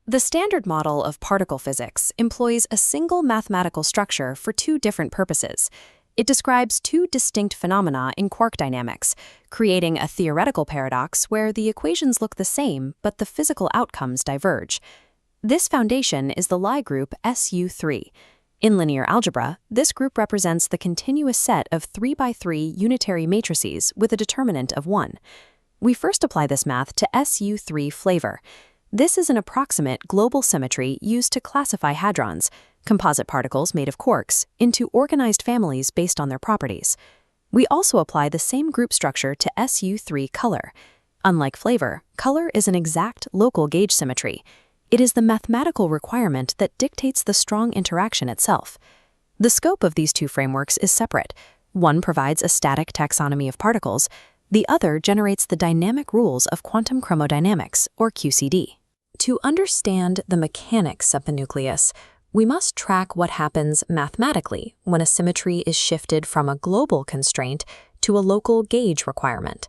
The standard model of particle physics employs a single mathematical structure for two different purposes. It describes two distinct phenomena in quark dynamics, creating a theoretical paradox where the equations look the same but the physical outcomes diverge. This foundation is the Lie group SU3. In linear algebra, this group represents the continuous set of 3x3 unitary matrices with a determinant of 1. We first apply this math to SU3 flavor. This is an approximate global symmetry used to classify hadrons, composite particles made of quarks, into organized families based on their properties. We also apply the same group structure to SU3 color. Unlike flavor, color is an exact local gauge symmetry. It is the mathematical requirement that dictates the strong interaction itself. The scope of these two frameworks is separate. One provides a static taxonomy of particles. The other generates the dynamic rules of quantum chromodynamics, or QCD. To understand the mechanics of the nucleus, we must track what happens mathematically when a symmetry is shifted from a global constraint to a local gauge requirement.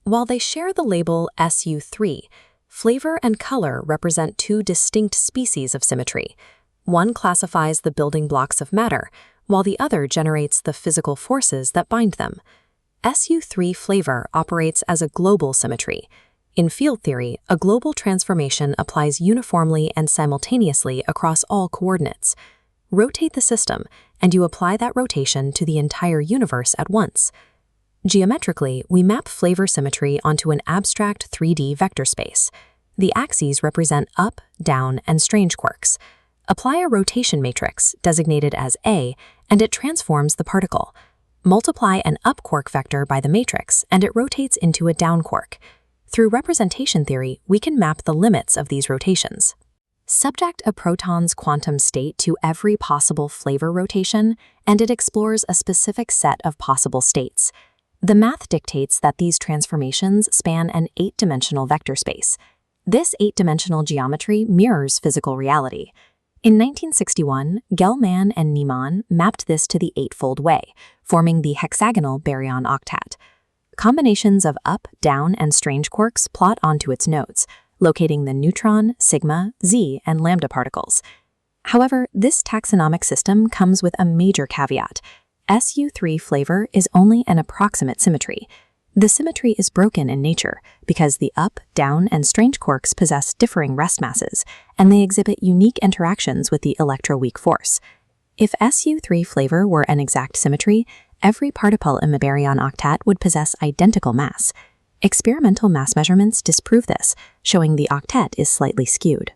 While they share the label SU3, flavor and color represent two distinct species of symmetry. One classifies the building blocks of matter, while the other generates the physical forces that bind them. SU3 flavor operates as a global symmetry. In field theory, a global transformation applies uniformly and simultaneously across all coordinates. Rotate the system, and you apply that rotation to the entire universe at once. Geometrically, we map flavor symmetry onto an abstract 3D vector space. The axes represent up, down, and strange quarks. Apply a rotation matrix, designated as A, and it transforms the particle. Multiply an up quark vector by the matrix, and it rotates into a down quark. Through representation theory, we can map the limits of these rotations. Subject a proton's quantum state to every possible flavor rotation, and it explores a specific set of possible states. The math dictates that these transformations span an 8-dimensional vector space. This 8-dimensional geometry mirrors physical reality. In 1961, Gell-Mann and Niemann mapped this to the Eightfold Way, forming the hexagonal baryon octet. Combinations of up, down, and strange quarks plot onto its nodes, locating the neutron, sigma, Z, and lambda particles. However, this taxonomic system comes with a major caveat. SU3 flavor is only an approximate symmetry. The symmetry is broken in nature because the up, down, and strange quarks possess differing rest masses, and they exhibit unique interactions with the electroweak force. If SU3 flavor were an exact symmetry, every particle in the baryon octet would possess identical mass. Experimental mass measurements disprove this, showing the octet is slightly skewed.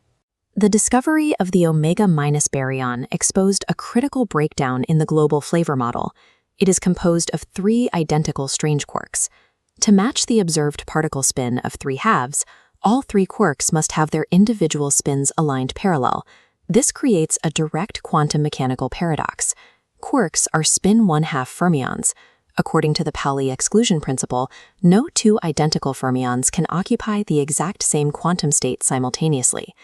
The discovery of the omega- baryon exposed a critical breakdown in the global flavor model. It is composed of 3 identical strange quarks. To match the observed particle spin of 3 halves, all 3 quarks must have their individual spins aligned parallel. This creates a direct quantum mechanical paradox. Quarks are spin 1/2 fermions. According to the Pauli exclusion principle, no 2 identical fermions can occupy the exact same quantum state simultaneously.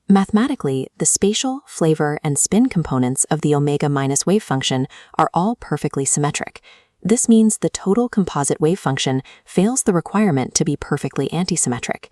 Mathematically, the spatial, flavor, and spin components of the omega- wave function are all perfectly symmetric. This means the total composite wave function fails the requirement to be perfectly antisymmetric.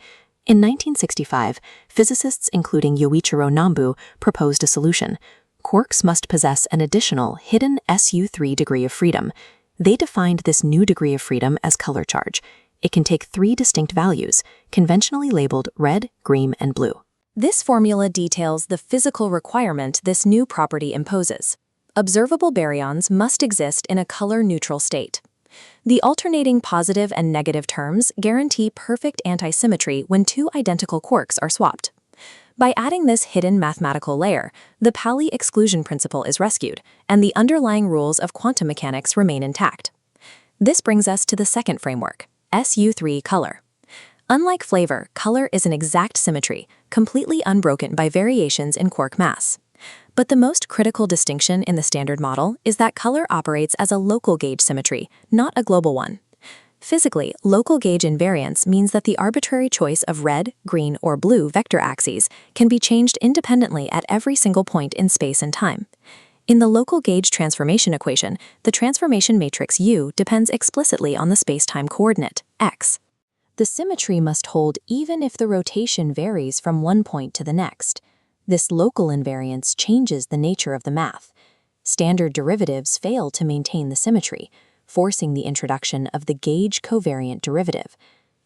In 1965, physicists including Yoichiro Nambu proposed a solution. Quarks must possess an additional hidden SU3 degree of freedom. They defined this new degree of freedom as color charge. It can take 3 distinct values, conventionally labeled red, green, and blue. This formula details the physical requirement this new property imposes. Observable baryons must exist in a color-neutral state. The alternating positive and negative terms guarantee perfect antisymmetry when 2 identical quarks are swapped. By adding this hidden mathematical layer, the Pauli exclusion principle is rescued, and the underlying rules of quantum mechanics remain intact. This brings us to the second framework, SU3 color. Unlike flavor, color is an exact symmetry, completely unbroken by variations in quark mass. But the most critical distinction in the standard model is that color operates as a local gauge symmetry, not a global one. Physically, local gauge invariance means that the arbitrary choice of red, green, or blue vector axes can be changed independently at every single point in space and time. In the local gauge transformation equation, the transformation matrix U depends explicitly on the space-time coordinate, x. The symmetry must hold even if the rotation varies from one point to the next. This local invariance changes the nature of the math. Standard derivatives fail to maintain the symmetry, forcing the introduction of the gauge covariant derivative.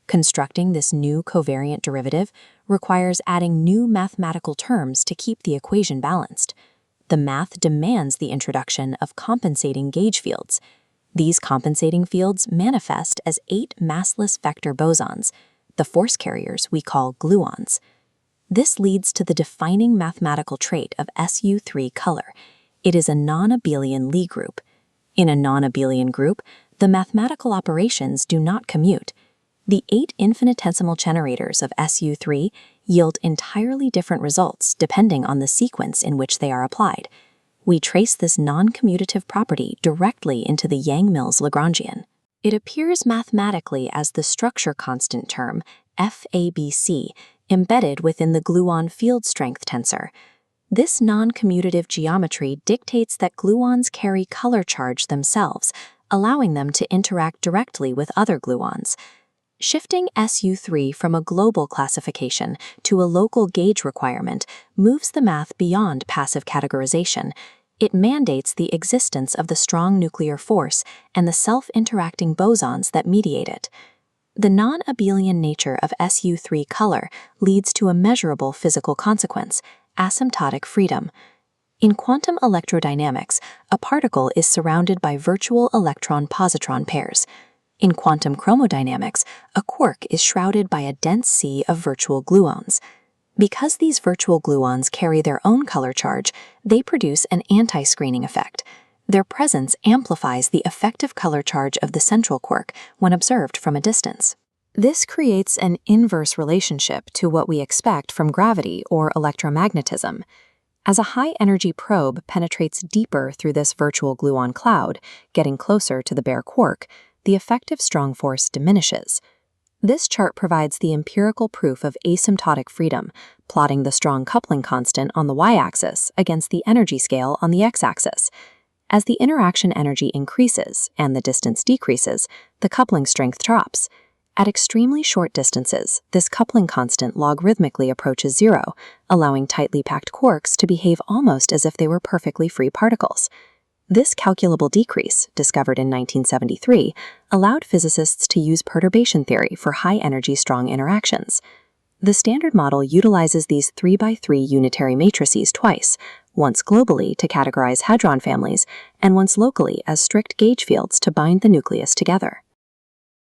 Constructing this new covariant derivative requires adding new mathematical terms to keep the equation balanced. The math demands the introduction of compensating gauge fields. These compensating fields manifest as 8 massless vector bosons, the force carriers we call gluons. This leads to the defining mathematical trait of SU3 color. It is a non-abelian Lie group. In a non-abelian group, the mathematical operations do not commute. The 8 infinitesimal generators of SU3 yield entirely different results depending on the sequence in which they are applied. We trace this non-commutative property directly into the Yang-Mills Lagrangian. It appears mathematically as the structure constant term, FABC, embedded within the gluon field strength tensor. This non-commutative geometry dictates that gluons carry color charge themselves, allowing them to interact directly with other gluons. Shifting SU3 from a global classification to a local gauge requirement moves the math beyond passive categorization. It mandates the existence of the strong nuclear force and the self-interacting bosons that mediate it. The non-abelian nature of SU3 color leads to a measurable physical consequence, asymptotic freedom. In quantum electrodynamics, a particle is surrounded by virtual electron-positron pairs. In quantum chromodynamics, a quark is shrouded by a dense sea of virtual gluons. Because these virtual gluons carry their own color charge, they produce an anti-screening effect. Their presence amplifies the effective color charge of the central quark when observed from a distance. This creates an inverse relationship to what we expect from gravity or electromagnetism. As a high-energy probe penetrates deeper through this virtual gluon cloud, getting closer to the bare quark, the effective strong force diminishes. This chart provides the empirical proof of asymptotic freedom, plotting the strong coupling constant on the y-axis against the energy scale on the x-axis. As the interaction energy increases and the distance decreases, the coupling strength drops. At extremely short distances, this coupling constant logarithmically approaches zero, allowing tightly packed quarks to behave almost as if they were perfectly free particles. This calculable decrease, discovered in 1973, allowed physicists to use perturbation theory for high-energy strong interactions. The Standard Model utilizes these 3x3 unitary matrices twice, once globally to categorize hadron families and once locally as strict gauge fields to bind the nucleus together.